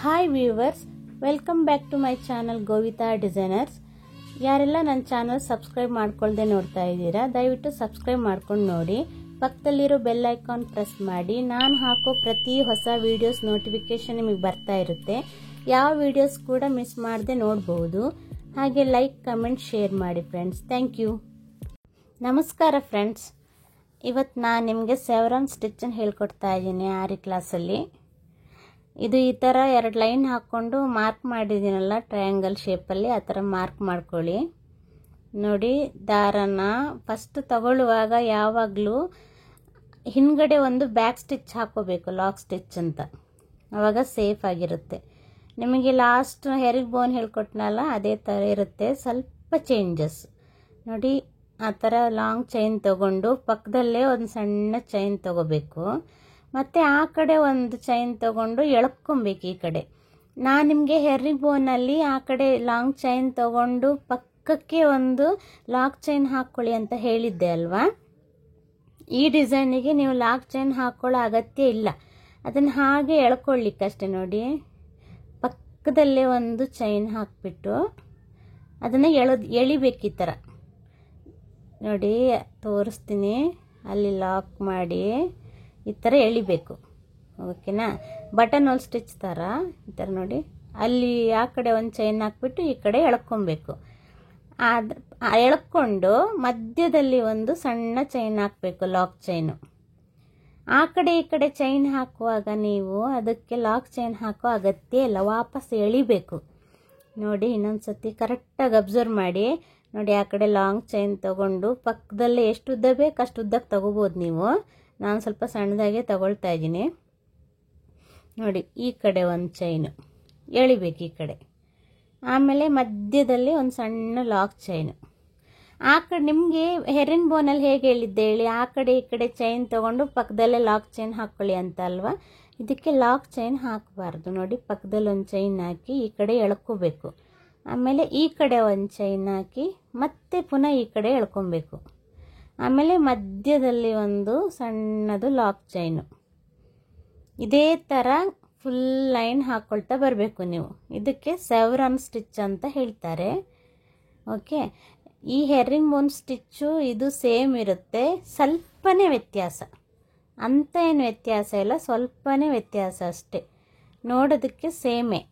Hi viewers, welcome back to my channel Govita designers. ಯಾರೆಲ್ಲ ನನ್ನ channel subscribe ಮಾಡ್ಕೊಳ್ದೆ ನೋಡ್ತಾ ಇದ್ದೀರಾ, ದಯವಿಟ್ಟು ಸಬ್ಸ್ಕ್ರೈಬ್ ಮಾಡ್ಕೊಂಡು ನೋಡಿ. ಪಕ್ಕದಲ್ಲಿರೋ ಬೆಲ್ ಐಕಾನ್ ಪ್ರೆಸ್ ಮಾಡಿ. ನಾನು ಹಾಕೋ ಪ್ರತಿ ಹೊಸ ವಿಡಿಯೋಸ್ ನೋಟಿಫಿಕೇಶನ್ ನಿಮಗೆ ಬರ್ತಾ ಇರುತ್ತೆ. ಯಾವ ವಿಡಿಯೋಸ್ ಕೂಡ ಮಿಸ್ ಮಾಡದೆ ನೋಡ್ಬೋದು. ಹಾಗೆ ಲೈಕ್, ಕಮೆಂಟ್, ಶೇರ್ ಮಾಡಿ ಫ್ರೆಂಡ್ಸ್. Thank you. ನಮಸ್ಕಾರ ಫ್ರೆಂಡ್ಸ್. ಇವತ್ತು ನಾನು ನಿಮಗೆ ಸೆವರನ್ ಸ್ಟಿಚ್ಚನ್ನು ಹೇಳ್ಕೊಡ್ತಾ ಇದ್ದೀನಿ ಆರಿ ಕ್ಲಾಸಲ್ಲಿ. ಇದು ಈ ಥರ 2 ಲೈನ್ ಹಾಕ್ಕೊಂಡು ಮಾರ್ಕ್ ಮಾಡಿದ್ದೀನಲ್ಲ ಟ್ರಯಾಂಗಲ್ ಶೇಪಲ್ಲಿ, ಆ ಥರ ಮಾರ್ಕ್ ಮಾಡ್ಕೊಳ್ಳಿ. ನೋಡಿ, ದಾರನ ಫಸ್ಟ್ ತಗೊಳ್ಳುವಾಗ ಯಾವಾಗಲೂ ಹಿಂದ್ಗಡೆ ಒಂದು ಬ್ಯಾಕ್ ಸ್ಟಿಚ್ ಹಾಕೋಬೇಕು, ಲಾಕ್ ಸ್ಟಿಚ್ ಅಂತ. ಆವಾಗ ಸೇಫ್ ಆಗಿರುತ್ತೆ. ನಿಮಗೆ ಲಾಸ್ಟ್ ಹೆರಿಗೆ ಬೋನ್ ಹೇಳ್ಕೊಟ್ನಲ್ಲ, ಅದೇ ಥರ ಇರುತ್ತೆ. ಸ್ವಲ್ಪ ಚೇಂಜಸ್ ನೋಡಿ. ಆ ಥರ ಲಾಂಗ್ ಚೈನ್ ತಗೊಂಡು ಪಕ್ಕದಲ್ಲೇ ಒಂದು ಸಣ್ಣ ಚೈನ್ ತಗೋಬೇಕು. ಮತ್ತು ಆ ಕಡೆ ಒಂದು ಚೈನ್ ತಗೊಂಡು ಎಳ್ಕೊಬೇಕು ಈ ಕಡೆ. ನಾನು ನಿಮಗೆ ಹೆರಿಗೆ ಬೋನಲ್ಲಿ ಆ ಕಡೆ ಲಾಂಗ್ ಚೈನ್ ತಗೊಂಡು ಪಕ್ಕಕ್ಕೆ ಒಂದು ಲಾಕ್ ಚೈನ್ ಹಾಕ್ಕೊಳ್ಳಿ ಅಂತ ಹೇಳಿದ್ದೆ ಅಲ್ವಾ. ಈ ಡಿಸೈನಿಗೆ ನೀವು ಲಾಕ್ ಚೈನ್ ಹಾಕ್ಕೊಳ್ಳೋ ಅಗತ್ಯ ಇಲ್ಲ, ಅದನ್ನು ಹಾಗೆ ಎಳ್ಕೊಳ್ಳಿಕ್ಕಷ್ಟೆ. ನೋಡಿ, ಪಕ್ಕದಲ್ಲೇ ಒಂದು ಚೈನ್ ಹಾಕಿಬಿಟ್ಟು ಅದನ್ನು ಎಳಿಬೇಕು ಈ ಥರ. ನೋಡಿ, ತೋರಿಸ್ತೀನಿ. ಅಲ್ಲಿ ಲಾಕ್ ಮಾಡಿ ಈ ಥರ ಎಳಿಬೇಕು, ಓಕೆನಾ. ಬಟನ್ ಹೋಲ್ ಸ್ಟಿಚ್ ಥರ ಈ ಥರ ನೋಡಿ. ಅಲ್ಲಿ ಆ ಕಡೆ ಒಂದು ಚೈನ್ ಹಾಕ್ಬಿಟ್ಟು ಈ ಕಡೆ ಎಳ್ಕೊಬೇಕು. ಎಳ್ಕೊಂಡು ಮಧ್ಯದಲ್ಲಿ ಒಂದು ಸಣ್ಣ ಚೈನ್ ಹಾಕಬೇಕು, ಲಾಕ್ ಚೈನು. ಆ ಕಡೆ ಈ ಕಡೆ ಚೈನ್ ಹಾಕುವಾಗ ನೀವು ಅದಕ್ಕೆ ಲಾಕ್ ಚೈನ್ ಹಾಕೋ ಅಗತ್ಯ ಇಲ್ಲ, ವಾಪಸ್ ಎಳಿಬೇಕು. ನೋಡಿ, ಇನ್ನೊಂದು ಸತಿ ಕರೆಕ್ಟಾಗಿ ಅಬ್ಸರ್ವ್ ಮಾಡಿ. ನೋಡಿ, ಆ ಕಡೆ ಲಾಂಗ್ ಚೈನ್ ತಗೊಂಡು ಪಕ್ಕದಲ್ಲೇ ಎಷ್ಟು ಉದ್ದ ಬೇಕು ಅಷ್ಟು ಉದ್ದಕ್ಕೆ ತಗೋಬೋದು ನೀವು. ನಾನು ಸ್ವಲ್ಪ ಸಣ್ಣದಾಗೆ ತಗೊಳ್ತಾ ಇದ್ದೀನಿ. ನೋಡಿ, ಈ ಕಡೆ ಒಂದು ಚೈನು ಎಳಿಬೇಕು ಈ ಕಡೆ. ಆಮೇಲೆ ಮಧ್ಯದಲ್ಲಿ ಒಂದು ಸಣ್ಣ ಲಾಕ್ ಚೈನು. ಆ ಕಡೆ ನಿಮಗೆ ಹೆರಿನ್ ಬೋನಲ್ಲಿ ಹೇಗೆ ಹೇಳಿದ್ದೆ ಹೇಳಿ, ಆ ಕಡೆ ಈ ಕಡೆ ಚೈನ್ ತಗೊಂಡು ಪಕ್ಕದಲ್ಲೇ ಲಾಕ್ ಚೈನ್ ಹಾಕ್ಕೊಳ್ಳಿ ಅಂತ ಅಲ್ವಾ. ಇದಕ್ಕೆ ಲಾಕ್ ಚೈನ್ ಹಾಕಬಾರ್ದು. ನೋಡಿ, ಪಕ್ಕದಲ್ಲಿ ಒಂದು ಚೈನ್ ಹಾಕಿ ಈ ಕಡೆ ಎಳ್ಕೋಬೇಕು. ಆಮೇಲೆ ಈ ಕಡೆ ಒಂದು ಚೈನ್ ಹಾಕಿ ಮತ್ತೆ ಪುನಃ ಈ ಕಡೆ ಎಳ್ಕೊಬೇಕು. ಆಮೇಲೆ ಮಧ್ಯದಲ್ಲಿ ಒಂದು ಸಣ್ಣದು ಲಾಕ್ ಚೈನು. ಇದೇ ಥರ ಫುಲ್ ಲೈನ್ ಹಾಕ್ಕೊಳ್ತಾ ಬರಬೇಕು ನೀವು. ಇದಕ್ಕೆ ಸೆವರನ್ ಸ್ಟಿಚ್ ಅಂತ ಹೇಳ್ತಾರೆ. ಓಕೆ, ಈ ಹೆರಿಂಗ್ ಬೋನ್ ಸ್ಟಿಚ್ಚು ಇದು ಸೇಮ್ ಇರುತ್ತೆ, ಸ್ವಲ್ಪನೇ ವ್ಯತ್ಯಾಸ. ಅಂತ ಏನು ವ್ಯತ್ಯಾಸ ಇಲ್ಲ, ಸ್ವಲ್ಪನೇ ವ್ಯತ್ಯಾಸ ಅಷ್ಟೇ. ನೋಡೋದಕ್ಕೆ ಸೇಮೇ.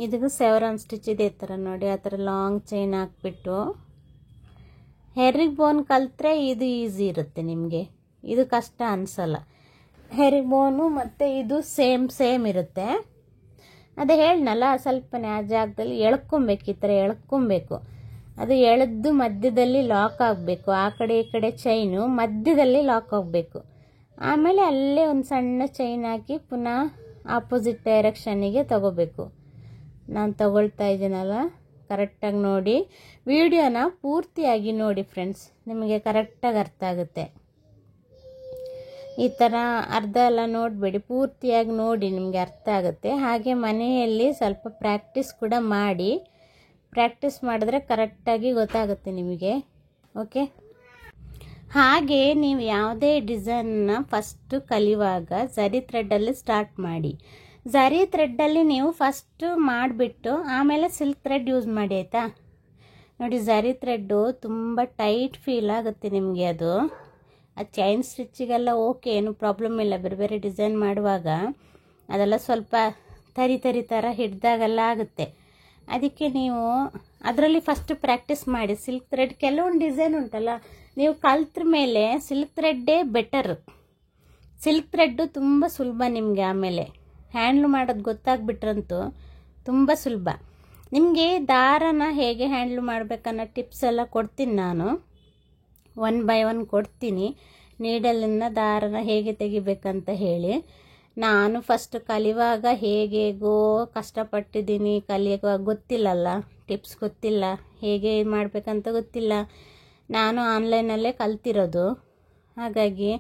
ಇದಕ್ಕೆ ಸೆವರನ್ ಸ್ಟಿಚ್ ಇದೇ ಥರ ನೋಡಿ. ಆ ಥರ ಲಾಂಗ್ ಚೈನ್ ಹಾಕ್ಬಿಟ್ಟು ಹೆರಿಗೆ ಬೋನ್ ಕಲಿತ್ರೆ ಇದು ಈಸಿ ಇರುತ್ತೆ ನಿಮಗೆ, ಇದು ಕಷ್ಟ ಅನಿಸಲ್ಲ. ಹೆರಿಗೆ ಬೋನು ಮತ್ತು ಇದು ಸೇಮ್ ಇರುತ್ತೆ. ಅದೇ ಹೇಳ್ನಲ್ಲ, ಸ್ವಲ್ಪನೇ ಆ ಜಾಗದಲ್ಲಿ ಎಳ್ಕೊಬೇಕು, ಈ ಥರ ಎಳ್ಕೊಬೇಕು. ಅದು ಎಳೆದು ಮಧ್ಯದಲ್ಲಿ ಲಾಕ್ ಆಗಬೇಕು. ಆ ಕಡೆ ಈ ಕಡೆ ಚೈನು ಮಧ್ಯದಲ್ಲಿ ಲಾಕ್ ಆಗಬೇಕು. ಆಮೇಲೆ ಅಲ್ಲೇ ಒಂದು ಸಣ್ಣ ಚೈನ್ ಹಾಕಿ ಪುನಃ ಆಪೋಸಿಟ್ ಡೈರೆಕ್ಷನ್ನಿಗೆ ತಗೋಬೇಕು. ನಾನು ತಗೊಳ್ತಾ ಇದ್ದೀನಲ್ಲ, ಕರೆಕ್ಟಾಗಿ ನೋಡಿ. ವಿಡಿಯೋನ ಪೂರ್ತಿಯಾಗಿ ನೋಡಿ ಫ್ರೆಂಡ್ಸ್, ನಿಮಗೆ ಕರೆಕ್ಟಾಗಿ ಅರ್ಥ ಆಗುತ್ತೆ. ಈ ಥರ ಅರ್ಧ ಎಲ್ಲ ನೋಡಬೇಡಿ, ಪೂರ್ತಿಯಾಗಿ ನೋಡಿ, ನಿಮಗೆ ಅರ್ಥ ಆಗುತ್ತೆ. ಹಾಗೆ ಮನೆಯಲ್ಲಿ ಸ್ವಲ್ಪ ಪ್ರಾಕ್ಟೀಸ್ ಕೂಡ ಮಾಡಿ. ಪ್ರಾಕ್ಟೀಸ್ ಮಾಡಿದ್ರೆ ಕರೆಕ್ಟಾಗಿ ಗೊತ್ತಾಗುತ್ತೆ ನಿಮಗೆ. ಓಕೆ, ಹಾಗೆ ನೀವು ಯಾವುದೇ ಡಿಸೈನ್ನ ಫಸ್ಟು ಕಲಿಯುವಾಗ ಝರಿ ಥ್ರೆಡ್ಡಲ್ಲಿ ಸ್ಟಾರ್ಟ್ ಮಾಡಿ. ಝರಿ ಥ್ರೆಡ್ಡಲ್ಲಿ ನೀವು ಫಸ್ಟು ಮಾಡಿಬಿಟ್ಟು ಆಮೇಲೆ ಸಿಲ್ಕ್ ಥ್ರೆಡ್ ಯೂಸ್ ಮಾಡಿ, ಆಯಿತಾ. ನೋಡಿ, ಝರಿ ಥ್ರೆಡ್ಡು ತುಂಬ ಟೈಟ್ ಫೀಲ್ ಆಗುತ್ತೆ ನಿಮಗೆ. ಅದು ಚೈನ್ ಸ್ಟಿಚ್ಚಿಗೆಲ್ಲ ಓಕೆ, ಏನು ಪ್ರಾಬ್ಲಮ್ ಇಲ್ಲ. ಬೇರೆ ಬೇರೆ ಡಿಸೈನ್ ಮಾಡುವಾಗ ಅದೆಲ್ಲ ಸ್ವಲ್ಪ ತರಿ ಥರ ಹಿಡ್ದಾಗೆಲ್ಲ ಆಗುತ್ತೆ. ಅದಕ್ಕೆ ನೀವು ಅದರಲ್ಲಿ ಫಸ್ಟ್ ಪ್ರಾಕ್ಟೀಸ್ ಮಾಡಿ. ಸಿಲ್ಕ್ ಥ್ರೆಡ್ ಕೆಲವೊಂದು ಡಿಸೈನ್ ಉಂಟಲ್ಲ, ನೀವು ಕಲ್ತ್ರ ಮೇಲೆ ಸಿಲ್ಕ್ ಥ್ರೆಡ್ಡೇ ಬೆಟರ್. ಸಿಲ್ಕ್ ಥ್ರೆಡ್ಡು ತುಂಬ ಸುಲಭ ನಿಮಗೆ. ಆಮೇಲೆ ಹ್ಯಾಂಡ್ಲ್ ಮಾಡೋದು ಗೊತ್ತಾಗ್ಬಿಟ್ರಂತೂ ತುಂಬ ಸುಲಭ. ನಿಮಗೆ ದಾರನ ಹೇಗೆ ಹ್ಯಾಂಡ್ಲ್ ಮಾಡಬೇಕನ್ನೋ ಟಿಪ್ಸ್ ಎಲ್ಲ ಕೊಡ್ತೀನಿ ನಾನು, 1 by 1 ಕೊಡ್ತೀನಿ. ನೀಡಲಿಂದ ದಾರನ ಹೇಗೆ ತೆಗಿಬೇಕಂತ ಹೇಳಿ. ನಾನು ಫಸ್ಟ್ ಕಲಿಯುವಾಗ ಹೇಗೇಗೋ ಕಷ್ಟಪಟ್ಟಿದ್ದೀನಿ. ಕಲಿಯುವಾಗ ಗೊತ್ತಿಲ್ಲಲ್ಲ, ಟಿಪ್ಸ್ ಗೊತ್ತಿಲ್ಲ, ಹೇಗೆ ಮಾಡಬೇಕಂತ ಗೊತ್ತಿಲ್ಲ. ನಾನು ಆನ್ಲೈನಲ್ಲೇ ಕಲ್ತಿರೋದು. ಹಾಗಾಗಿ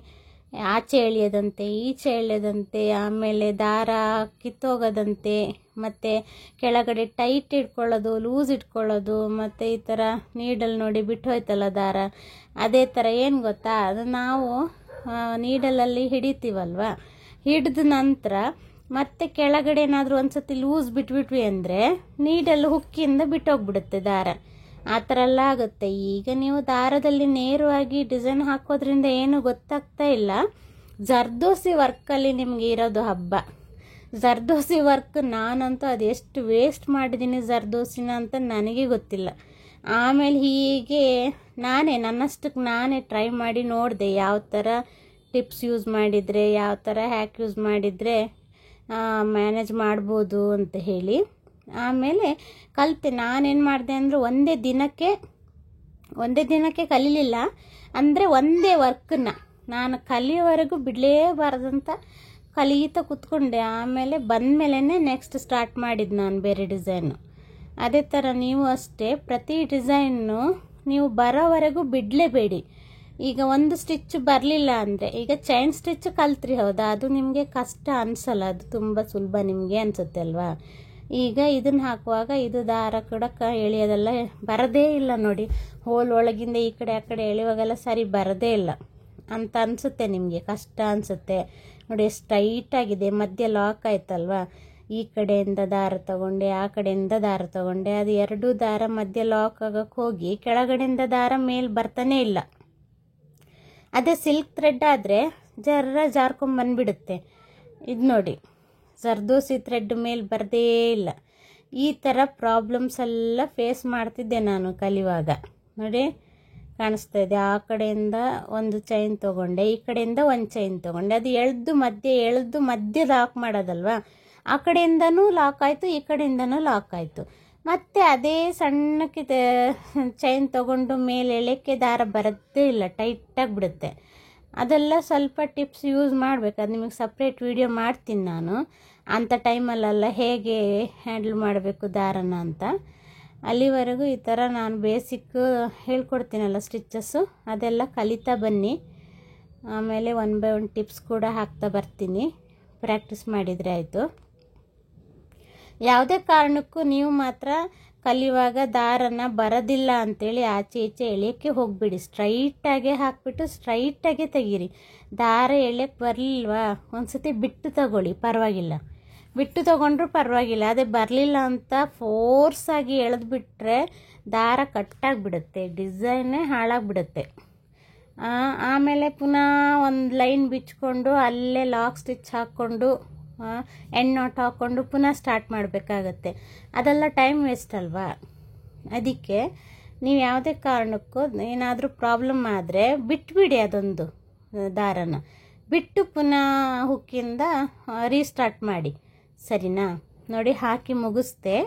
ಆಚೆ ಎಳೆಯೋದಂತೆ, ಈಚೆ ಎಳೆಯೋದಂತೆ, ಆಮೇಲೆ ದಾರ ಕಿತ್ತೋಗೋದಂತೆ, ಮತ್ತು ಕೆಳಗಡೆ ಟೈಟ್ ಇಟ್ಕೊಳ್ಳೋದು, ಲೂಸ್ ಇಟ್ಕೊಳ್ಳೋದು, ಮತ್ತು ಈ ಥರ ನೀಡಲ್ ನೋಡಿ ಬಿಟ್ಟು ಹೋಯ್ತಲ್ಲ ದಾರ, ಅದೇ ಥರ. ಏನು ಗೊತ್ತಾ, ಅದು ನಾವು ನೀಡಲಲ್ಲಿ ಹಿಡಿತೀವಲ್ವ, ಹಿಡಿದ ನಂತರ ಮತ್ತು ಕೆಳಗಡೆ ಏನಾದರೂ ಒಂದು ಸತಿ ಲೂಸ್ ಬಿಟ್ಬಿಟ್ವಿ ಅಂದರೆ ನೀಡಲ್ಲಿ ಹುಕ್ಕಿಂದ ಬಿಟ್ಟೋಗ್ಬಿಡುತ್ತೆ ದಾರ. ಆ ಥರ ಎಲ್ಲ ಆಗುತ್ತೆ. ಈಗ ನೀವು ದಾರದಲ್ಲಿ ನೇರವಾಗಿ ಡಿಸೈನ್ ಹಾಕೋದ್ರಿಂದ ಏನು ಗೊತ್ತಾಗ್ತಾ ಇಲ್ಲ. ಜರ್ದೋಸಿ ವರ್ಕಲ್ಲಿ ನಿಮಗೆ ಇರೋದು ಹಬ್ಬ. ಜರ್ದೋಸಿ ವರ್ಕ್ ನಾನಂತೂ ಅದೆಷ್ಟು ವೇಸ್ಟ್ ಮಾಡಿದ್ದೀನಿ ಜರ್ದೋಸಿನ ಅಂತ ನನಗೆ ಗೊತ್ತಿಲ್ಲ. ಆಮೇಲೆ ಹೀಗೆ ನನ್ನಷ್ಟಕ್ಕೆ ನಾನೇ ಟ್ರೈ ಮಾಡಿ ನೋಡಿದೆ, ಯಾವ ಥರ ಟಿಪ್ಸ್ ಯೂಸ್ ಮಾಡಿದರೆ, ಯಾವ ಥರ ಹ್ಯಾಕ್ ಯೂಸ್ ಮಾಡಿದರೆ ಮ್ಯಾನೇಜ್ ಮಾಡ್ಬೋದು ಅಂತ ಹೇಳಿ. ಆಮೇಲೆ ಕಲಿತೆ. ನಾನೇನು ಮಾಡಿದೆ ಅಂದರೆ ಒಂದೇ ದಿನಕ್ಕೆ ಕಲೀಲಿಲ್ಲ, ಅಂದರೆ ಒಂದೇ ವರ್ಕನ್ನ ನಾನು ಕಲಿಯೋವರೆಗೂ ಬಿಡಲೇಬಾರ್ದಂತ ಕಲಿತಾ ಕೂತ್ಕೊಂಡೆ. ಆಮೇಲೆ ಬಂದಮೇಲೆ ನೆಕ್ಸ್ಟ್ ಸ್ಟಾರ್ಟ್ ಮಾಡಿದ್ದು ನಾನು ಬೇರೆ ಡಿಸೈನು. ಅದೇ ಥರ ನೀವು ಅಷ್ಟೇ ಪ್ರತಿ ಡಿಸೈನ್ನು ನೀವು ಬರೋವರೆಗೂ ಬಿಡಲೇಬೇಡಿ. ಈಗ ಒಂದು ಸ್ಟಿಚ್ ಬರಲಿಲ್ಲ ಅಂದರೆ, ಈಗ ಚೈನ್ ಸ್ಟಿಚ್ ಕಲ್ತ್ರಿ ಹೌದಾ, ಅದು ನಿಮಗೆ ಕಷ್ಟ ಅನಿಸಲ್ಲ, ಅದು ತುಂಬ ಸುಲಭ ನಿಮಗೆ ಅನಿಸುತ್ತೆ ಅಲ್ವಾ. ಈಗ ಇದನ್ನು ಹಾಕುವಾಗ ಇದು ದಾರ ಕೂಡ ಎಳೆಯೋದೆಲ್ಲ ಬರೋದೇ ಇಲ್ಲ ನೋಡಿ. ಹೋಲ್ ಒಳಗಿಂದ ಈ ಕಡೆ ಆ ಕಡೆ ಎಳೆಯುವಾಗೆಲ್ಲ ಸರಿ ಬರೋದೇ ಇಲ್ಲ ಅಂತ ಅನಿಸುತ್ತೆ, ನಿಮಗೆ ಕಷ್ಟ ಅನಿಸುತ್ತೆ ನೋಡಿ. ಎಷ್ಟು ಟೈಟಾಗಿದೆ, ಮಧ್ಯೆ ಲಾಕ್ ಆಯ್ತಲ್ವಾ. ಈ ಕಡೆಯಿಂದ ದಾರ ತಗೊಂಡೆ, ಆ ಕಡೆಯಿಂದ ದಾರ ತಗೊಂಡೆ, ಅದು ಎರಡೂ ದಾರ ಮಧ್ಯೆ ಲಾಕ್ ಆಗೋಕ್ಕೆ ಹೋಗಿ ಕೆಳಗಡೆಯಿಂದ ದಾರ ಮೇಲೆ ಬರ್ತಾನೆ ಇಲ್ಲ. ಅದೇ ಸಿಲ್ಕ್ ಥ್ರೆಡ್ ಆದರೆ ಜಾರ್ಕೊಂಬಂದ್ಬಿಡುತ್ತೆ. ಇದು ನೋಡಿ, ಜರ್ದೋಸಿ ಥ್ರೆಡ್ ಮೇಲೆ ಬರದೇ ಇಲ್ಲ. ಈ ಥರ ಪ್ರಾಬ್ಲಮ್ಸ್ ಎಲ್ಲ ಫೇಸ್ ಮಾಡ್ತಿದ್ದೆ ನಾನು ಕಲಿಯುವಾಗ. ನೋಡಿ ಕಾಣಿಸ್ತಾ ಇದೆ. ಆ ಕಡೆಯಿಂದ ಒಂದು ಚೈನ್ ತೊಗೊಂಡೆ, ಈ ಕಡೆಯಿಂದ ಒಂದು ಚೈನ್ ತೊಗೊಂಡೆ, ಅದು ಎಳೆದು ಮಧ್ಯೆ ಲಾಕ್ ಮಾಡೋದಲ್ವಾ. ಆ ಕಡೆಯಿಂದನೂ ಲಾಕ್ ಆಯಿತು, ಈ ಕಡೆಯಿಂದನೂ ಲಾಕ್ ಆಯಿತು. ಮತ್ತು ಅದೇ ಸಣ್ಣಕ್ಕೆ ಚೈನ್ ತೊಗೊಂಡು ಮೇಲೆ ಎಳೆಕ್ಕೆ ದಾರ ಬರೋದೇ ಇಲ್ಲ, ಟೈಟಾಗಿ ಬಿಡುತ್ತೆ. ಅದೆಲ್ಲ ಸ್ವಲ್ಪ ಟಿಪ್ಸ್ ಯೂಸ್ ಮಾಡಬೇಕು. ಅದು ನಿಮಗೆ ಸಪ್ರೇಟ್ ವಿಡಿಯೋ ಮಾಡ್ತೀನಿ ನಾನು, ಅಂಥ ಟೈಮಲ್ಲೆಲ್ಲ ಹೇಗೆ ಹ್ಯಾಂಡಲ್ ಮಾಡಬೇಕು ದಾರನ ಅಂತ. ಅಲ್ಲಿವರೆಗೂ ಈ ಥರ ನಾನು ಬೇಸಿಕ್ ಹೇಳ್ಕೊಡ್ತೀನಲ್ಲ ಸ್ಟಿಚ್ಚಸ್ಸು, ಅದೆಲ್ಲ ಕಲಿತಾ ಬನ್ನಿ. ಆಮೇಲೆ 1 by 1 ಟಿಪ್ಸ್ ಕೂಡ ಹಾಕ್ತಾ ಬರ್ತೀನಿ, ಪ್ರಾಕ್ಟೀಸ್ ಮಾಡಿದರೆ ಆಯಿತು. ಯಾವುದೇ ಕಾರಣಕ್ಕೂ ನೀವು ಮಾತ್ರ ಕಲಿಯುವಾಗ ದಾರನ ಬರೋದಿಲ್ಲ ಅಂಥೇಳಿ ಆಚೆ ಈಚೆ ಎಳೆಯೋಕ್ಕೆ ಹೋಗಿಬಿಡಿ. ಸ್ಟ್ರೈಟಾಗೆ ಹಾಕಿಬಿಟ್ಟು ಸ್ಟ್ರೈಟಾಗೆ ತೆಗೀರಿ. ದಾರ ಎಳೆಯೋಕ್ಕೆ ಬರಲಿಲ್ವಾ ಒಂದು ಸತಿ ಬಿಟ್ಟು ತಗೊಳ್ಳಿ, ಪರವಾಗಿಲ್ಲ. ಬಿಟ್ಟು ತೊಗೊಂಡ್ರೂ ಪರವಾಗಿಲ್ಲ. ಅದೇ ಬರಲಿಲ್ಲ ಅಂತ ಫೋರ್ಸಾಗಿ ಎಳೆದ್ಬಿಟ್ರೆ ದಾರ ಕಟ್ಟಾಗಿಬಿಡುತ್ತೆ, ಡಿಸೈನೇ ಹಾಳಾಗಿಬಿಡುತ್ತೆ. ಆಮೇಲೆ ಪುನಃ ಒಂದು ಲೈನ್ ಬಿಚ್ಕೊಂಡು ಅಲ್ಲೇ ಲಾಕ್ ಸ್ಟಿಚ್ ಹಾಕ್ಕೊಂಡು ಎಂಡ್ ನಾಟ್ ಹಾಕ್ಕೊಂಡು ಪುನಃ ಸ್ಟಾರ್ಟ್ ಮಾಡಬೇಕಾಗತ್ತೆ. ಅದೆಲ್ಲ ಟೈಮ್ ವೇಸ್ಟ್ ಅಲ್ವಾ. ಅದಕ್ಕೆ ನೀವು ಯಾವುದೇ ಕಾರಣಕ್ಕೂ ಏನಾದರೂ ಪ್ರಾಬ್ಲಮ್ ಆದರೆ ಬಿಟ್ಬಿಡಿ, ಅದೊಂದು ದಾರನ ಬಿಟ್ಟು ಪುನಃ ಹುಕ್ಕಿಂದ ರೀಸ್ಟಾರ್ಟ್ ಮಾಡಿ, ಸರಿನಾ. ನೋಡಿ ಹಾಕಿ ಮುಗಿಸ್ದೆ.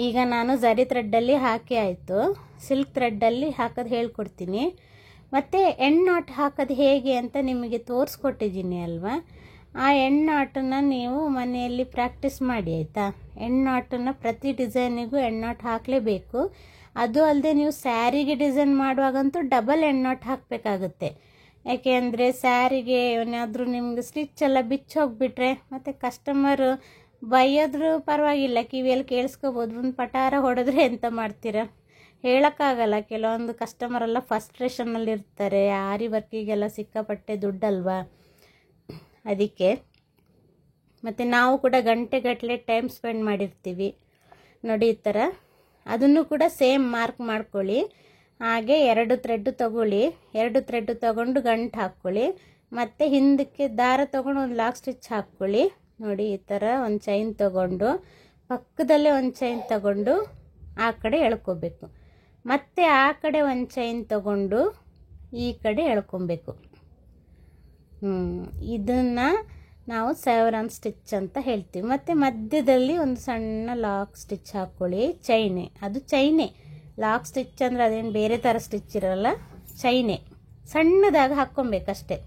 ಈಗ ನಾನು ಝರಿ ಥ್ರೆಡ್ಡಲ್ಲಿ ಹಾಕಿ ಆಯಿತು. ಸಿಲ್ಕ್ ಥ್ರೆಡ್ಡಲ್ಲಿ ಹಾಕೋದು ಹೇಳ್ಕೊಡ್ತೀನಿ. ಮತ್ತು ಎಂಡ್ ನಾಟ್ ಹಾಕೋದು ಹೇಗೆ ಅಂತ ನಿಮಗೆ ತೋರಿಸ್ಕೊಟ್ಟಿದ್ದೀನಿ ಅಲ್ವಾ. ಆ ಎಂಡ್ ನಾಟನ್ನು ನೀವು ಮನೆಯಲ್ಲಿ ಪ್ರಾಕ್ಟೀಸ್ ಮಾಡಿ ಆಯಿತಾ. ಎಂಡ್ ನಾಟನ್ನು ಪ್ರತಿ ಡಿಸೈನಿಗೂ ಎಂಡ್ ನಾಟ್ ಹಾಕಲೇಬೇಕು. ಅದು ಅಲ್ಲದೆ ನೀವು ಸ್ಯಾರಿಗೆ ಡಿಸೈನ್ ಮಾಡುವಾಗಂತೂ ಡಬಲ್ ಎಂಡ್ ನಾಟ್ ಹಾಕಬೇಕಾಗುತ್ತೆ. ಯಾಕೆ ಅಂದರೆ ಸ್ಯಾರಿಗೆ ಏನಾದರೂ ನಿಮ್ಗೆ ಸ್ಟಿಚ್ ಎಲ್ಲ ಬಿಚ್ಚೋಗಿಬಿಟ್ರೆ ಮತ್ತು ಕಸ್ಟಮರು ಬೈಯೋದ್ರೂ ಪರವಾಗಿಲ್ಲ, ಕಿವಿಯಲ್ಲಿ ಕೇಳಿಸ್ಕೋಬೋದು. ಒಂದು ಪಟಾರ ಹೊಡೆದ್ರೆ ಎಂತ ಮಾಡ್ತೀರಾ ಹೇಳೋಕ್ಕಾಗಲ್ಲ. ಕೆಲವೊಂದು ಕಸ್ಟಮರೆಲ್ಲ ಫಸ್ಟ್ರೇಷನಲ್ಲಿ ಇರ್ತಾರೆ. ಆರಿ ವರ್ಕಿಗೆಲ್ಲ ಸಿಕ್ಕಾಪಟ್ಟೆ ದುಡ್ಡಲ್ವಾ. ಅದಕ್ಕೆ ಮತ್ತು ನಾವು ಕೂಡ ಗಂಟೆಗಟ್ಟಲೆ ಟೈಮ್ ಸ್ಪೆಂಡ್ ಮಾಡಿರ್ತೀವಿ ನೋಡಿ. ಈ ಥರ ಅದನ್ನು ಕೂಡ ಸೇಮ್ ಮಾರ್ಕ್ ಮಾಡ್ಕೊಳ್ಳಿ. ಹಾಗೆ 2 ಥ್ರೆಡ್ ತೊಗೊಳ್ಳಿ, 2 ಥ್ರೆಡ್ ತೊಗೊಂಡು ಗಂಟು ಹಾಕ್ಕೊಳ್ಳಿ. ಮತ್ತು ಹಿಂದಕ್ಕೆ ದಾರ ತೊಗೊಂಡು ಒಂದು ಲಾಕ್ ಸ್ಟಿಚ್ ಹಾಕ್ಕೊಳ್ಳಿ. ನೋಡಿ ಈ ಥರ ಒಂದು ಚೈನ್ ತೊಗೊಂಡು ಪಕ್ಕದಲ್ಲೇ ಒಂದು ಚೈನ್ ತೊಗೊಂಡು ಆ ಕಡೆ ಎಳ್ಕೊಬೇಕು. ಮತ್ತು ಆ ಕಡೆ ಒಂದು ಚೈನ್ ತೊಗೊಂಡು ಈ ಕಡೆ ಎಳ್ಕೊಬೇಕು. ಇದನ್ನು ನಾವು ಸೆವರನ್ ಸ್ಟಿಚ್ ಅಂತ ಹೇಳ್ತೀವಿ. ಮತ್ತು ಮಧ್ಯದಲ್ಲಿ ಒಂದು ಸಣ್ಣ ಲಾಕ್ ಸ್ಟಿಚ್ ಹಾಕ್ಕೊಳ್ಳಿ. ಚೈನೆ, ಅದು ಚೈನೆ. ಲಾಕ್ ಸ್ಟಿಚ್ ಅಂದರೆ ಅದೇನು ಬೇರೆ ಥರ ಸ್ಟಿಚ್ ಇರೋಲ್ಲ, ಚೈನೆ ಸಣ್ಣದಾಗಿ ಹಾಕ್ಕೊಬೇಕಷ್ಟೆ.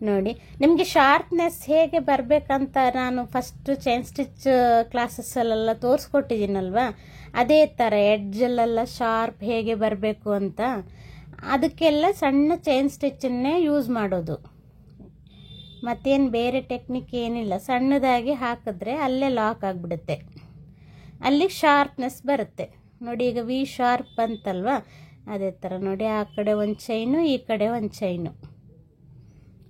ನೋಡಿ ನಿಮಗೆ ಶಾರ್ಪ್ನೆಸ್ ಹೇಗೆ ಬರಬೇಕಂತ ನಾನು ಫಸ್ಟು ಚೈನ್ ಸ್ಟಿಚ್ ಕ್ಲಾಸಸ್ಸಲ್ಲೆಲ್ಲ ತೋರಿಸ್ಕೊಟ್ಟಿದ್ದೀನಲ್ವ. ಅದೇ ಥರ ಎಡ್ಜಲ್ಲೆಲ್ಲ ಶಾರ್ಪ್ ಹೇಗೆ ಬರಬೇಕು ಅಂತ, ಅದಕ್ಕೆಲ್ಲ ಸಣ್ಣ ಚೈನ್ ಸ್ಟಿಚ್ಚನ್ನೇ ಯೂಸ್ ಮಾಡೋದು. ಮತ್ತೇನು ಬೇರೆ ಟೆಕ್ನಿಕ್ ಏನಿಲ್ಲ. ಸಣ್ಣದಾಗಿ ಹಾಕಿದ್ರೆ ಅಲ್ಲೇ ಲಾಕ್ ಆಗಿಬಿಡುತ್ತೆ, ಅಲ್ಲಿ ಶಾರ್ಪ್ನೆಸ್ ಬರುತ್ತೆ. ನೋಡಿ ಈಗ ವಿ ಶಾರ್ಪ್ ಬಂತಲ್ವ, ಅದೇ ಥರ ನೋಡಿ ಆ ಕಡೆ ಒಂದು ಚೈನು ಈ ಕಡೆ ಒಂದು ಚೈನು.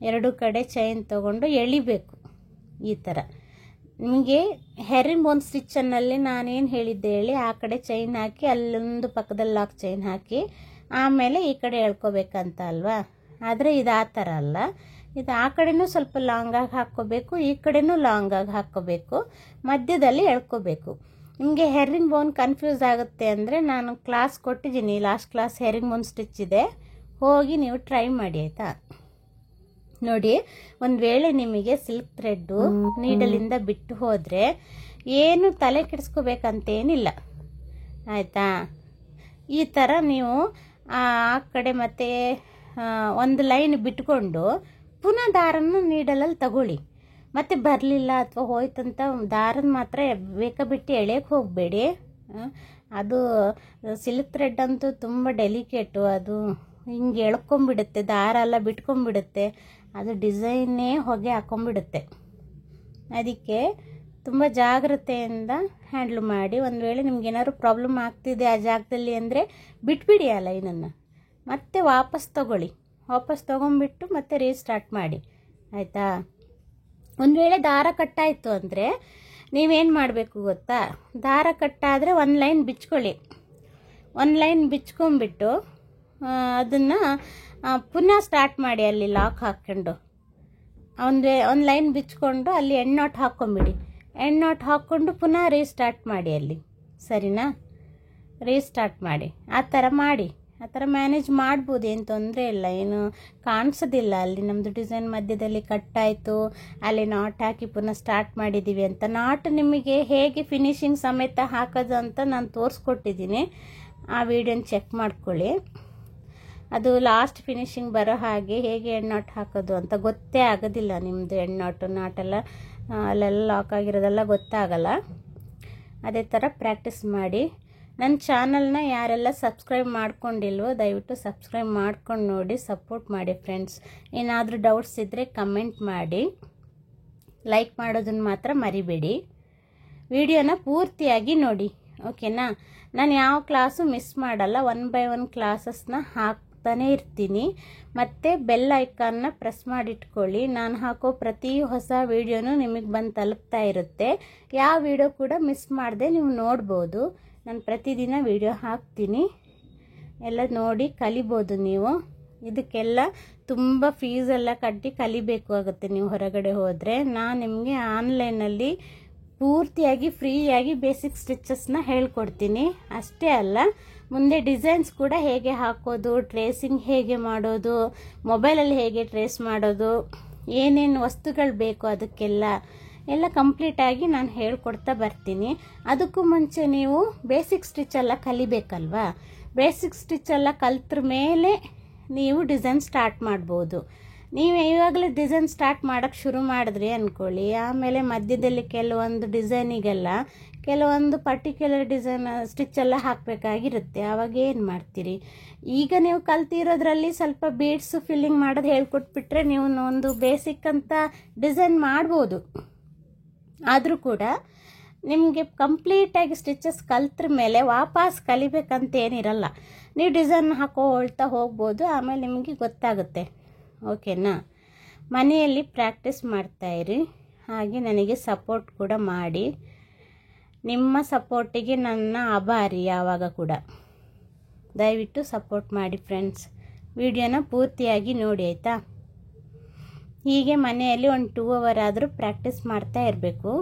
ಎರಡು ಕಡೆ ಚೈನ್ ತೊಗೊಂಡು ಎಳಿಬೇಕು ಈ ಥರ. ನಿಮಗೆ ಹೆರಿನ್ ಬೋನ್ ಸ್ಟಿಚ್ಚನ್ನಲ್ಲಿ ನಾನೇನು ಹೇಳಿದ್ದೆ ಹೇಳಿ, ಆ ಕಡೆ ಚೈನ್ ಹಾಕಿ ಅಲ್ಲೊಂದು ಪಕ್ಕದಲ್ಲಿ ಲಾಕ್ ಚೈನ್ ಹಾಕಿ ಆಮೇಲೆ ಈ ಕಡೆ ಎಳ್ಕೊಬೇಕಂತ ಅಲ್ವಾ. ಆದರೆ ಇದು ಆ ಥರ ಅಲ್ಲ. ಇದು ಆ ಕಡೆನೂ ಸ್ವಲ್ಪ ಲಾಂಗಾಗಿ ಹಾಕ್ಕೋಬೇಕು, ಈ ಕಡೆನೂ ಲಾಂಗಾಗಿ ಹಾಕ್ಕೋಬೇಕು, ಮಧ್ಯದಲ್ಲಿ ಎಳ್ಕೋಬೇಕು. ನಿಮಗೆ ಹೆರಿನ್ ಬೋನ್ ಕನ್ಫ್ಯೂಸ್ ಆಗುತ್ತೆ ಅಂದರೆ ನಾನು ಕ್ಲಾಸ್ ಕೊಟ್ಟಿದ್ದೀನಿ, ಲಾಸ್ಟ್ ಕ್ಲಾಸ್ ಹೆರಿನ್ ಬೋನ್ ಸ್ಟಿಚ್ ಇದೆ, ಹೋಗಿ ನೀವು ಟ್ರೈ ಮಾಡಿ ಆಯಿತಾ. ನೋಡಿ, ಒಂದು ವೇಳೆ ನಿಮಗೆ ಸಿಲ್ಕ್ ಥ್ರೆಡ್ಡು ನೀಡಲಿಂದ ಬಿಟ್ಟು ಹೋದರೆ ಏನು ತಲೆ ಕೆಡಿಸ್ಕೋಬೇಕಂತೇನಿಲ್ಲ ಆಯಿತಾ. ಈ ಥರ ನೀವು ಆ ಕಡೆ ಮತ್ತೆ ಒಂದು ಲೈನ್ ಬಿಟ್ಕೊಂಡು ಪುನಃ ದಾರನ ನೀಡಲಲ್ಲಿ ತಗೊಳ್ಳಿ. ಮತ್ತು ಬರಲಿಲ್ಲ ಅಥವಾ ಹೋಯ್ತಂತ ದಾರನ ಮಾತ್ರ ಬೇಕಾಬಿಟ್ಟು ಎಳೆಯೋಕ್ಕೆ ಹೋಗಬೇಡಿ. ಅದು ಸಿಲ್ಕ್ ಥ್ರೆಡ್ ಅಂತೂ ತುಂಬ ಡೆಲಿಕೇಟು, ಅದು ಹಿಂಗೆ ಎಳ್ಕೊಂಬಿಡುತ್ತೆ, ದಾರ ಎಲ್ಲ ಬಿಟ್ಕೊಂಬಿಡುತ್ತೆ, ಅದು ಡಿಸೈನ್ನೇ ಹೊಗೆ ಹಾಕ್ಕೊಂಬಿಡುತ್ತೆ. ಅದಕ್ಕೆ ತುಂಬ ಜಾಗ್ರತೆಯಿಂದ ಹ್ಯಾಂಡ್ಲ್ ಮಾಡಿ. ಒಂದು ವೇಳೆ ನಿಮ್ಗೇನಾದ್ರು ಪ್ರಾಬ್ಲಮ್ ಆಗ್ತಿದೆ ಆ ಜಾಗದಲ್ಲಿ ಅಂದರೆ ಬಿಟ್ಬಿಡಿ ಆ ಲೈನನ್ನು, ಮತ್ತೆ ವಾಪಸ್ ತೊಗೊಂಬಿಟ್ಟು ಮತ್ತೆ ರೀಸ್ಟಾರ್ಟ್ ಮಾಡಿ ಆಯಿತಾ. ಒಂದು ವೇಳೆ ದಾರ ಕಟ್ಟಾಯಿತು ಅಂದರೆ ನೀವೇನು ಮಾಡಬೇಕು ಗೊತ್ತಾ, ದಾರ ಕಟ್ಟಾದರೆ ಒಂದು ಲೈನ್ ಬಿಚ್ಕೊಳ್ಳಿ, ಒಂದು ಲೈನ್ ಬಿಚ್ಕೊಂಬಿಟ್ಟು ಅದನ್ನು ಪುನಃ ಸ್ಟಾರ್ಟ್ ಮಾಡಿ. ಅಲ್ಲಿ ಲಾಕ್ ಹಾಕ್ಕೊಂಡು ಒಂದು ಲೈನ್ ಬಿಚ್ಕೊಂಡು ಅಲ್ಲಿ ಎಣ್ಣಾಟ್ ಹಾಕ್ಕೊಂಬಿಡಿ, ಎಣ್ಣಾಟ್ ಹಾಕ್ಕೊಂಡು ಪುನಃ ರೀಸ್ಟಾರ್ಟ್ ಮಾಡಿ ಅಲ್ಲಿ, ಸರಿನಾ. ರೀಸ್ಟಾರ್ಟ್ ಮಾಡಿ, ಆ ಥರ ಮಾಡಿ, ಆ ಥರ ಮ್ಯಾನೇಜ್ ಮಾಡ್ಬೋದು, ಏನು ತೊಂದರೆ ಇಲ್ಲ, ಏನು ಕಾಣಿಸೋದಿಲ್ಲ. ಅಲ್ಲಿ ನಮ್ಮದು ಡಿಸೈನ್ ಮಧ್ಯದಲ್ಲಿ ಕಟ್ಟಾಯಿತು, ಅಲ್ಲಿ ನಾಟ್ ಹಾಕಿ ಪುನಃ ಸ್ಟಾರ್ಟ್ ಮಾಡಿದ್ದೀವಿ ಅಂತ. ನಾಟ್ ನಿಮಗೆ ಹೇಗೆ ಫಿನಿಶಿಂಗ್ ಸಮೇತ ಹಾಕೋದು ಅಂತ ನಾನು ತೋರಿಸ್ಕೊಟ್ಟಿದ್ದೀನಿ, ಆ ವಿಡಿಯೋನ ಚೆಕ್ ಮಾಡ್ಕೊಳ್ಳಿ. ಅದು ಲಾಸ್ಟ್ ಫಿನಿಶಿಂಗ್ ಬರೋ ಹಾಗೆ ಹೇಗೆ ಎಣ್ಣಾಟ್ ಹಾಕೋದು ಅಂತ ಗೊತ್ತೇ ಆಗೋದಿಲ್ಲ. ನಿಮ್ಮದು ಎಣ್ಣಾಟು ನಾಟೆಲ್ಲ ಅಲ್ಲೆಲ್ಲ ಲಾಕ್ ಆಗಿರೋದೆಲ್ಲ ಗೊತ್ತಾಗಲ್ಲ. ಅದೇ ಥರ ಪ್ರಾಕ್ಟೀಸ್ ಮಾಡಿ. ನನ್ನ ಚಾನಲ್ನ ಯಾರೆಲ್ಲ ಸಬ್ಸ್ಕ್ರೈಬ್ ಮಾಡ್ಕೊಂಡಿಲ್ವೋ ದಯವಿಟ್ಟು ಸಬ್ಸ್ಕ್ರೈಬ್ ಮಾಡ್ಕೊಂಡು ನೋಡಿ, ಸಪೋರ್ಟ್ ಮಾಡಿ ಫ್ರೆಂಡ್ಸ್. ಏನಾದರೂ ಡೌಟ್ಸ್ ಇದ್ದರೆ ಕಮೆಂಟ್ ಮಾಡಿ, ಲೈಕ್ ಮಾಡೋದನ್ನು ಮಾತ್ರ ಮರಿಬೇಡಿ. ವಿಡಿಯೋನ ಪೂರ್ತಿಯಾಗಿ ನೋಡಿ, ಓಕೆನಾ. ನಾನು ಯಾವ ಕ್ಲಾಸು ಮಿಸ್ ಮಾಡಲ್ಲ, 1 by 1 ಕ್ಲಾಸಸ್ನ ಹಾಕ್ತಾನೇ ಇರ್ತೀನಿ. ಮತ್ತು ಬೆಲ್ ಐಕಾನ್ನ ಪ್ರೆಸ್ ಮಾಡಿಟ್ಕೊಳ್ಳಿ, ನಾನು ಹಾಕೋ ಪ್ರತಿ ಹೊಸ ವಿಡಿಯೋನೂ ನಿಮಗೆ ಬಂದು ತಲುಪ್ತಾ ಇರುತ್ತೆ. ಯಾವ ವಿಡಿಯೋ ಕೂಡ ಮಿಸ್ ಮಾಡದೆ ನೀವು ನೋಡ್ಬೋದು. ನಾನು ಪ್ರತಿದಿನ ವಿಡಿಯೋ ಹಾಕ್ತೀನಿ, ಎಲ್ಲ ನೋಡಿ ಕಲಿಬೋದು ನೀವು. ಇದಕ್ಕೆಲ್ಲ ತುಂಬ ಫೀಸೆಲ್ಲ ಕಟ್ಟಿ ಕಲಿಬೇಕು ಆಗುತ್ತೆ ನೀವು ಹೊರಗಡೆ ಹೋದರೆ. ನಾನು ನಿಮಗೆ ಆನ್ಲೈನಲ್ಲಿ ಪೂರ್ತಿಯಾಗಿ ಫ್ರೀಯಾಗಿ ಬೇಸಿಕ್ ಸ್ಟಿಚಸ್ನ ಹೇಳ್ಕೊಡ್ತೀನಿ. ಅಷ್ಟೇ ಅಲ್ಲ, ಮುಂದೆ ಡಿಸೈನ್ಸ್ ಕೂಡ ಹೇಗೆ ಹಾಕೋದು, ಟ್ರೇಸಿಂಗ್ ಹೇಗೆ ಮಾಡೋದು, ಮೊಬೈಲಲ್ಲಿ ಹೇಗೆ ಟ್ರೇಸ್ ಮಾಡೋದು, ಏನೇನು ವಸ್ತುಗಳು ಬೇಕು ಅದಕ್ಕೆಲ್ಲ ಕಂಪ್ಲೀಟಾಗಿ ನಾನು ಹೇಳ್ಕೊಡ್ತಾ ಬರ್ತೀನಿ. ಅದಕ್ಕೂ ಮುಂಚೆ ನೀವು ಬೇಸಿಕ್ ಸ್ಟಿಚೆಲ್ಲ ಕಲಿಬೇಕಲ್ವಾ. ಬೇಸಿಕ್ ಸ್ಟಿಚೆಲ್ಲ ಕಲ್ತ್ರ ಮೇಲೆ ನೀವು ಡಿಸೈನ್ ಸ್ಟಾರ್ಟ್ ಮಾಡ್ಬೋದು. ನೀವು ಇವಾಗಲೇ ಡಿಸೈನ್ ಸ್ಟಾರ್ಟ್ ಮಾಡೋಕ್ಕೆ ಶುರು ಮಾಡಿದ್ರಿ ಅಂದ್ಕೊಳ್ಳಿ, ಆಮೇಲೆ ಮಧ್ಯದಲ್ಲಿ ಕೆಲವೊಂದು ಡಿಸೈನಿಗೆಲ್ಲ ಕೆಲವೊಂದು ಪರ್ಟಿಕ್ಯುಲರ್ ಡಿಸೈನ್ ಸ್ಟಿಚ್ಚೆಲ್ಲ ಹಾಕಬೇಕಾಗಿರುತ್ತೆ. ಆವಾಗ ಏನು ಮಾಡ್ತೀರಿ? ಈಗ ನೀವು ಕಲ್ತಿರೋದ್ರಲ್ಲಿ ಸ್ವಲ್ಪ ಬೀಡ್ಸು ಫಿಲ್ಲಿಂಗ್ ಮಾಡೋದು ಹೇಳ್ಕೊಟ್ಬಿಟ್ರೆ ನೀವು ಒಂದು ಬೇಸಿಕ್ ಅಂತ ಡಿಸೈನ್ ಮಾಡ್ಬೋದು. ಆದರೂ ಕೂಡ ನಿಮಗೆ ಕಂಪ್ಲೀಟಾಗಿ ಸ್ಟಿಚಸ್ ಕಲ್ತ್ರ ಮೇಲೆ ವಾಪಸ್ ಕಲಿಬೇಕಂತ ಏನಿರಲ್ಲ. ನೀವು ಡಿಸೈನ್ ಹಾಕೊಳ್ತಾ ಹೋಗ್ಬೋದು, ಆಮೇಲೆ ನಿಮಗೆ ಗೊತ್ತಾಗುತ್ತೆ, ಓಕೆನಾ. ಮನೆಯಲ್ಲಿ ಪ್ರಾಕ್ಟೀಸ್ ಮಾಡ್ತಾಯಿರಿ, ಹಾಗೆ ನನಗೆ ಸಪೋರ್ಟ್ ಕೂಡ ಮಾಡಿ. ನಿಮ್ಮ ಸಪೋರ್ಟಿಗೆ ನನ್ನ ಆಭಾರಿ ಯಾವಾಗ ಕೂಡ. ದಯವಿಟ್ಟು ಸಪೋರ್ಟ್ ಮಾಡಿ ಫ್ರೆಂಡ್ಸ್. ವಿಡಿಯೋನ ಪೂರ್ತಿಯಾಗಿ ನೋಡಿ ಆಯಿತಾ. ಹೀಗೆ ಮನೆಯಲ್ಲಿ ಒಂದು 2 hour ಆದರೂ ಪ್ರಾಕ್ಟೀಸ್ ಮಾಡ್ತಾ ಇರಬೇಕು.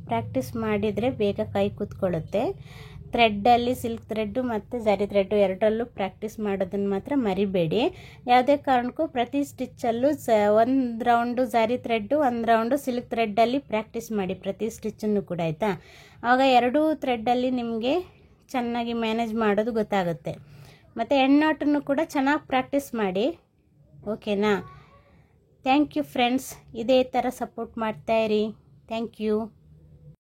ಪ್ರಾಕ್ಟೀಸ್ ಮಾಡಿದರೆ ಬೇಗ ಕೈ ಕೂತ್ಕೊಳ್ಳುತ್ತೆ. ಥ್ರೆಡ್ಡಲ್ಲಿ ಸಿಲ್ಕ್ ಥ್ರೆಡ್ಡು ಮತ್ತು ಝರಿ ಥ್ರೆಡ್ಡು ಎರಡರಲ್ಲೂ ಪ್ರಾಕ್ಟೀಸ್ ಮಾಡೋದನ್ನು ಮಾತ್ರ ಮರಿಬೇಡಿ. ಯಾವುದೇ ಕಾರಣಕ್ಕೂ ಪ್ರತಿ ಸ್ಟಿಚ್ಚಲ್ಲೂ 1 ರೌಂಡು ಝರಿ ಥ್ರೆಡ್ಡು 1 ರೌಂಡು ಸಿಲ್ಕ್ ಥ್ರೆಡ್ಡಲ್ಲಿ ಪ್ರಾಕ್ಟೀಸ್ ಮಾಡಿ, ಪ್ರತಿ ಸ್ಟಿಚ್ಚನ್ನು ಕೂಡ ಆಯಿತಾ. ಆವಾಗ 2 ಥ್ರೆಡ್ಡಲ್ಲಿ ನಿಮಗೆ ಚೆನ್ನಾಗಿ ಮ್ಯಾನೇಜ್ ಮಾಡೋದು ಗೊತ್ತಾಗುತ್ತೆ. ಮತ್ತು ಎಣ್ಣಾಟನ್ನು ಕೂಡ ಚೆನ್ನಾಗಿ ಪ್ರಾಕ್ಟೀಸ್ ಮಾಡಿ, ಓಕೆನಾ. Thank you friends. ಇದೇ ಥರ ಸಪೋರ್ಟ್ ಮಾಡ್ತಾಯಿರಿ. Thank you.